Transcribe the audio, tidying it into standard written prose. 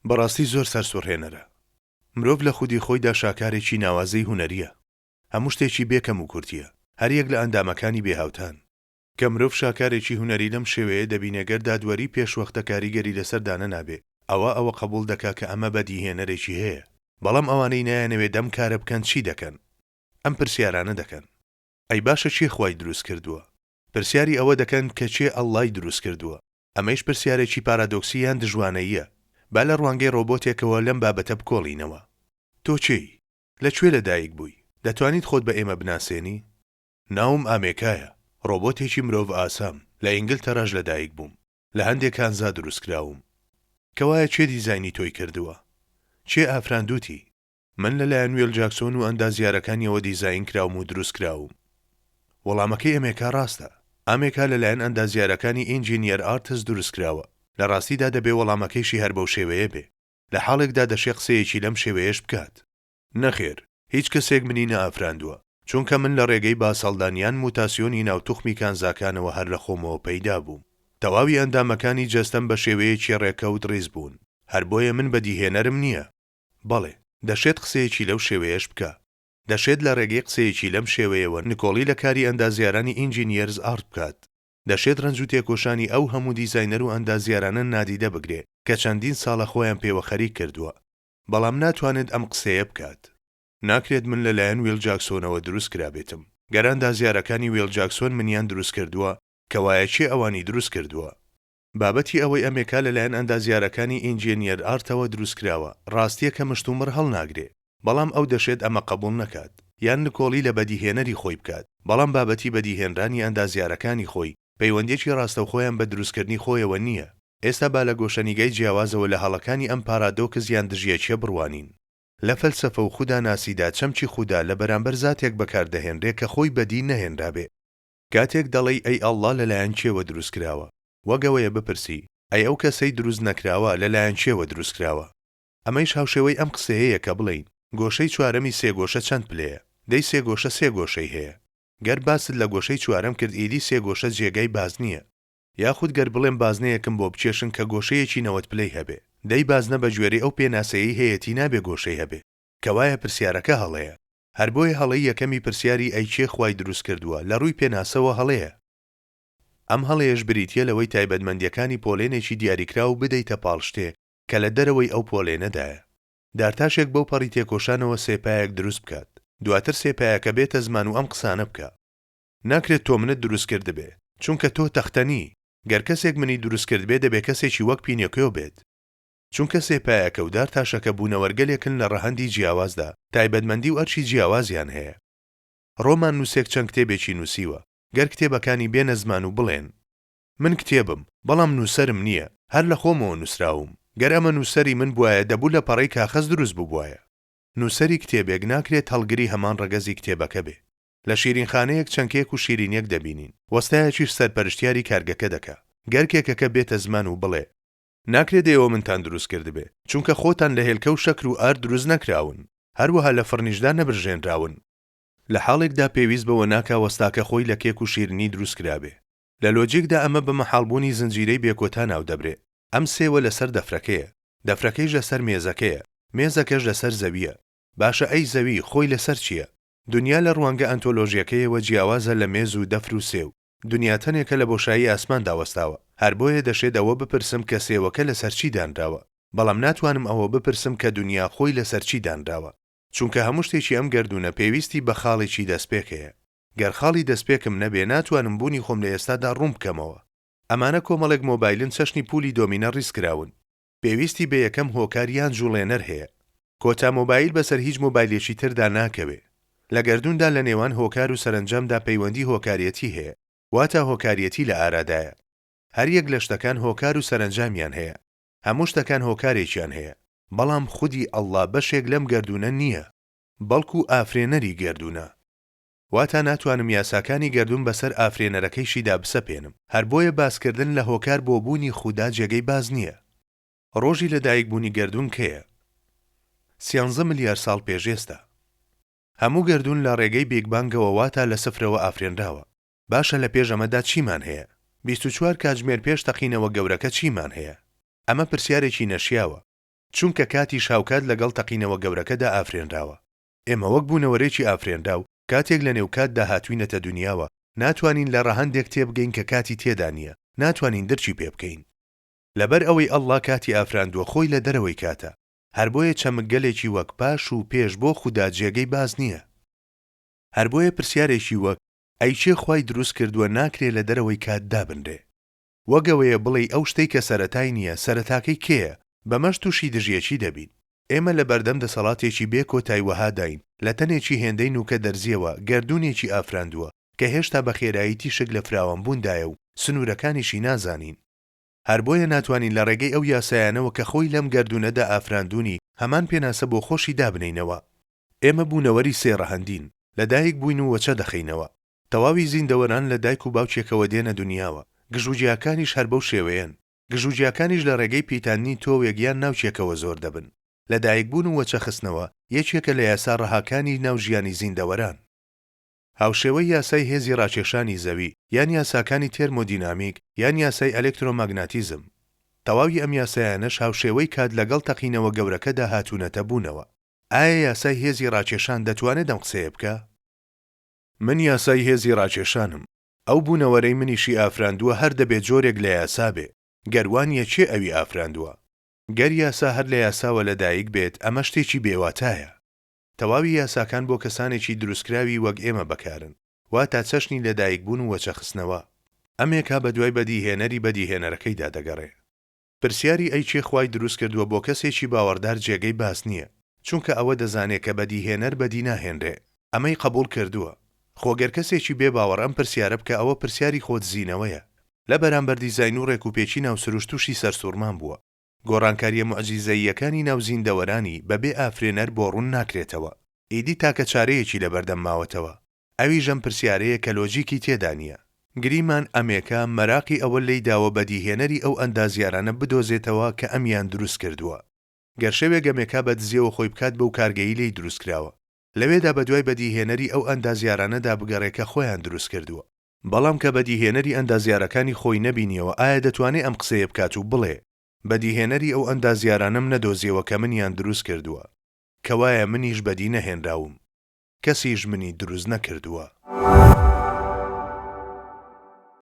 بەڕاستی زۆر سەرسوڕهێنەرە. مرۆڤ لە خودی خۆیدا شاکارێکی ناوازەی هونەریە. هەموو شتێکی بێکەم و کورتیە، هەر یەک لە ئەندامەکانی بێهاوتان. کە مرۆڤ شاکارێکی هونەری لەم شێوەیە دەبینێگەر دادوەری پێشوەختە کاریگەری لەسەردانە نابێ، ئەوە قبول دەکا کە ئەمە بەدیهێنەرێکی هەیە. بەڵام ئەوانەی نایانەوێ دەم کارە بکەن چی دەکەن؟ ئەم پرسیارانە دەکەن. ئەی باشە چی خوای دروست کردووە؟ پرسیاری ئەوە دەکەن کە چێ ئەڵڵای دروست کردووە. ئەمەش پرسیارێکی پارادۆکسی یان دژوانەییە. با لە ڕوانگەی ڕۆبۆتێکەوە لەم بابەتە بکۆڵینەوە. تۆ چی؟ لەکوێ لەدایک بووی؟ دەتوانیت خۆت بە ئێمە بناسێنی؟ ناوم ئامێکایە، ڕۆبۆتێکی مرۆڤ ئاسام، لە ئینگلتەراش لەدایک بووم، لە هەندێک کانزا دروستکراوم. کەوایە چێ دیزاینی تۆی کردووە؟ چێ ئافراندووتی؟ من لەلایەن ویل جاکسۆن و ئەندازیارەکانیەوە دیزاین کراوم و دروست کراوم. وەڵامەکەی ئەمێکا ڕاستە. ئامێکا لەلایەن ئەندازیارەکانی ئینجینیەر ئارتس دروست کراوە. لە ڕاستیدا دەبێ وەڵامەکەیشی هەر بەو شێوەیە بێ. لە حاڵێکدا دەشێ قسەیەکی لەم شێوەیەش بکات. نەخێر، هیچ کەسێک منی نەئافراندووە، چونکە من لە ڕێگەی باسەڵدانیان موتاسیۆنی ناوتوخمی کانزاکانەوە هەر لە خۆمەوە پەیدا بووم. تەواوی ئەندامەکانی جەستەم بە شێوەیەکی ڕێکەوت ڕێز بوون. هەر بۆیە من بەدیهێنەرم نییە. بەڵێ، دەشێت قسەیەکی لەو شێوەیەش بکە. دەشێت لە ڕێگەی قسەیەکی لەم شێوەیەوە نکۆڵی لە کاری ئەندازیارانی ئینجینیەرز ئارت بکات. دەشێت ڕەنج و تێکۆشانی ئەو هەموو دیزاینەر و ئەندازیارانە نادیدە بگرێ کە چەندین ساڵە خۆیان پێوە خەریک کردووە. بەڵام ناتوانێت ئەم قسەیە بکات. ناکرێت من لەلایەن ویل جاکسۆنەوە دروست کرابێتم. گەر ئەندازیارەکانی ویل جاکسۆن منیان دروست کردووە، کەوایە چێ ئەوانی دروست کردووە؟ بابەتی ئەوەی ئەمێکا لەلایەن ئەندازیارەکانی ئینجینیەر ئارتەوە دروست کراوە ڕاستیە کە مشتومڕ هەڵناگرێ. بەڵام ئەو دەشێت ئەمە قبول نەکات یان نکۆڵی لە بەدیهێنەری خۆی بکات. بەڵام بابەتی بەدیهێنرانی ئەندازیارەکانی خۆی پەیوەندێکی ڕاستەوخۆیان بە دروستکردنی خۆیەوە نییە. ئێستا با لە گۆشەنیگەی جیاوازەوە لە هەڵەکانی ئەم پارادۆکس یان دژیەکیە بڕوانین. لە فەلسەفە و خودا ناسیدا چەمچی خودا لە بەرامبەر زاتێک بەکاردەهێنرێ کە خۆی بەدی نەهێنرابێ. کاتێک دەڵێی ئەی ئەڵڵا لەلایەن چێوە دروست کراوە، وەگەوەیە بپرسی ئەی ئەو کەسەی دروست نەکراوە لەلایەن چێوە دروست کراوە. ئەمەیش هاوشێوەی ئەم قسەیەیە کە بڵین گۆشەی چوارەمی سێ گۆشە چەند پلەیە؟ دەی سێ گۆشە سێ گۆشەی هەیە. گەر باست لە گۆشەی چوارەم کرد ئیدی سێ گۆشە جێگەی باز نییە. یاخود گەر بڵێم بازنەیەکم بۆ بچێشن کە گۆشەیەکی 90 پلەی هەبێ، دەی بازنە بە گوێرەی ئەو پێناسەیەی هەیەتی نابێ گۆشەی هەبێ. کەوایە پرسیارەکە هەڵەیە. هەر بۆیە هەڵەی یەکەمی پرسیاری ئەی چێ خوای دروست کردووە لە ڕووی پێناسەوە هەڵەیە. ئەم هەڵەیەش بریتیە لەوەی تایبەتمەندیەکانی پۆلێنێکی دیاریکرا و بدەیتە پاڵشتێ کە لە دەرەوەی ئەو پۆلێنەدایە. دارتاشێک بەو پەڕی تێکۆشانەوە سێپایەک دروست بکات، دواتر سێپایەکە بێتە زمان و ئەم قسانە بکە. ناکرێت تۆ منت دروست کرد بێ، چونکە تۆ تەختەنی. گەر کەسێک منی دروست کرد بێ دەبێ کەسێکی وەک پینۆکیۆ بێت. چونکە سێپایەکە و دارتاشەکە بوونەوەرگەلێکن لە ڕەهەندی جیاوازدا، تایبەتمەندی و ئەرچی جیاوازیان هەیە. ڕۆمان نووسێک چەند کتێبێکی نووسیوە. گەر کتێبەکانی بێنە زمان و بڵێن من کتێبم بەڵام نووسەرم نییە، هەر لە خۆمەوە نووسراوم. گەر ئەمە نووسەری من بوایە دەبوو لە پەڕەی کاغەز دروست ببوایە. نووسەری کتێبێک ناکرێت هەڵگری هەمان ڕەگەزی کتێبەکە بێ. لە شیرینخانەیەک چەنکێک و شیرینیەک دەبینین، وەستایەکیش سەرپەرشتیاری کارگەکە دەکا. گەر کێکەکە بێتە زمان و بڵێ ناکرێت ئێوە منتان دروست کرد بێ، چونکە خۆتان لە هێلکە و شەکر و ئار دروست نەکراون، هەروەها لە فڕنیشدا نەبرژێنراون. لە حاڵێکدا پێویست بەوە ناکا وەستاکە خۆی لە کێک و شیرنی دروست کرابێ. لە لۆجیکدا ئەمە بە مەحاڵبوونی زنجیرەی بێکۆتا ناو دەبرێ. ئەم سێوە لەسەر دەفرەکەیە، دەفرەکەیش لەسەر مێزەکەیە، مێزەکەش لەسەر زەویە. باشە ئەی زەوی خۆی لەسەر چییە؟ دنیا لە ڕوانگە ئەنتۆلۆژیەکەیەوە جیاوازە لە مێز و دەفر و سێو. دنیا تەنێکە لە بۆشایی ئاسمان داوەستاوە. هەر بۆیە دەشێت ئەوە بپرسم کە سێوەکە لەسەر چی دانراوە، بەڵام ناتوانم ئەوە بپرسم کە دنیا خۆی لەسەر چی دانراوە، چونکە هەموو شتێکی ئەم گردونە پێویستی بە خاڵێکی دەستپێکەیە. گەر خاڵی دەستپێکم نەبێ ناتوانم بوونی خۆم لە ئێستادا ڕوون بکەمەوە. ئەمانە کۆمەڵێک مۆبایلن چەشنی پولی دۆمینە ڕیسکراون. پێویستی بە یەکەم هۆکاریان جوڵێنەر هەیە. کۆتا مۆبایل بەسەر هیچ مۆبایلێکی تردا ناکەوێ. لە گردوندا لە نێوان هۆکار و سەرنجامدا پەیوەندی هۆکارەتی هەیە، واتە هۆکارەتی لە ئارادایە. هەر یەک لە شتەکان هۆکار و سەرنجامیان هەیە. هەموو شتەکان هۆکارێکیان هەیە. بەڵام خودی ئەڵڵا بەشێک لەم گردونە نییە، بەڵکو ئافرێنەری گردونە. واتە ناتوانم یاساکانی گردون بەسەر ئافرێنەرەکەیشیدا بسەپێنم. هەر بۆیە باسکردن لە هۆکار بۆ بوونی خودا جێگەی باز نییە. ڕۆژی لە دایکبوونی گردون کەیە؟ 13 ملیار ساڵ پێشێستا. هەموو گردون لە ڕێگەی بیگبانگەوە واتە لە سفرەوە ئافرێنراوە. باشە لە پێش ئەمەدا چیمان هەیە؟ 24 کاتژمێر پێش تەقینەوە گەورەکە چیمان هەیە؟ ئەمە پرسیارێکی نەشیاوە. چونکە کاتی شاوکات لەگەڵ تەقینەوە گەورەکەدا ئافرێنراوە. ئێمە وەک بوونەوەرێکی ئافرێنرا و کاتێک لە نێو کاتدا هاتووینەتە دنیاوە ناتوانین لە ڕەهەندێک تێبگەین کە کاتی تێدا نییە، ناتوانین دەرچی پێ بکەین. لەبەر ئەوەی ئەڵڵا کاتی ئافراندووە خۆی لە دەرەوەی کاتە، هەر بۆیە چەمکگەلێکی وەک پاش و پێش بۆ خوددا جێگەی باز نییە. هەر بۆیە پرسیارێکی وەک ئەی چێ خوای دروست کردووە ناکرێت لە دەرەوەی کات دابنرێ. وەگەوەیە بڵێ ئەو شتەی کە سەرەتای نییە سەرەتاکەی کێیە، بەمەش تووشی دژیەکی دەبین. ئێمە لە بەردەم دەسەڵاتێکی بێ کۆتایی وەها داین لە تەنێکی هێندەی نوکە دەرزیەوە گەردوونێکی ئافراندووە کە هێشتا بە خێراییتی شک لە فراوانبووندایە و سنوورەکانیشی نازانین. هەر بۆیە ناتوانین لە ڕێگەی ئەو یاسایانەوە کە خۆی لەم گەردوونەدا ئافراندوونی هەمان پێناسە بۆ خۆشی دابنینەوە. ئێمە بوونەوەری سێڕەهەندین، لە دایک بووین و وەچە دەخینەوە. تەواوی زیندەوەران لە دایک و باوچێکەوە دێنە دنیاوە. گژوجیاکانیش هەر بەو شێوەیەن. گژوجیاکانیش لە ڕێگەی پیتاننی تۆوێک یان ناوچێکەوە زۆر دەبن. لە دایکبوون و وەچە خستنەوە یەکێکە لە یاسا ڕەهاکانی ناو ژیانی زیندەوەران. هاوشێوەی یاسای هێزی ڕاکێشانی زەوی یان یاساکانی تێرمۆدینامیک یان یاسای ئەلێکترۆماگناتیزم. تەواوی ئەم یاسایانەش هاوشێوەی کات لەگەڵ تەقینەوە گەورەکەدا هاتوونەتە بوونەوە. ئایا یاسای هێزی ڕاکێشان دەتوانێت ئەم قسەیە بکە؟ من یاسای هێزی ڕاکێشانم. ئەو بوونەوەرەی منیشی ئافراندووە هەر دەبێت جۆرێک لە یاسا بێ. گەروانیە چێ ئەوی ئافراندووە؟ گەر یاسا هەر لە یاساوە لە دایک بێت ئەمە شتێکی بێواتایە. تەواوی یاساکان بۆ کەسانێکی دروستکراوی وەک ئێمە بەکارن، واتە چەشنی لە دایکبوون و وەچەخستنەوە. ئەمێکا بە دوای بەدیهێنەری بەدیهێنەرەکەیدا دەگەڕێ. پرسیاری ئەی چێ خوای دروست کردووە بۆ کەسێکی باوەڕدار جێگەی باس نییە، چونکە ئەوە دەزانێت کە بەدیهێنەر بەدی ناهێنرێ. ئەمەی قبول کردووە. خۆگەر کەسێکی بێ باوەڕ ئەم پرسیارە بکە ئەوە پرسیاری خۆت زیینەوەیە. لە بەرامبەر دیزاین و ڕێکوپێکی ناوسروش تووشی سەرسوورمان بووە. گۆڕانکاریە موعجیزەییەکانی ناو زیندەوەرانی بەبێ ئافرێنەر بۆ ڕوون ناکرێتەوە. ئیدی تاکە چارەیەکی لە بەردەم ماوەتەوە. ئەوی ژەم پرسیارەیە کە لۆجیکی تێدا نییە. گریمان ئەمێکە مەراقی ئەوە لی داوە بەدیهێنەری ئەو ئەندازیارانە بدۆزێتەوە کە ئەمیان دروست کردووە. گەرشەوێ گەمێکا بە دزیەوە خۆی بکات بەو کارگەیی لی دروست کراوە. لەوێدا بە دوای بەدیهێنەری ئەو ئەندازیارانەدا بگەڕێکە خۆیان دروست کردووە. بەڵام کە بەدیهێنەری ئەندازیارەکانی خۆی نەبینیەوە ئایا دەتوانێت ئەم قسەیە بکات و بڵێ بەدیهێنەری ئەو ئەندازیارانم نەدۆزیەوە کە منیان دروست کردووە، کەوایە منیش بەدی نەهێنراوم، کەسیش منی دروست نەکردووە.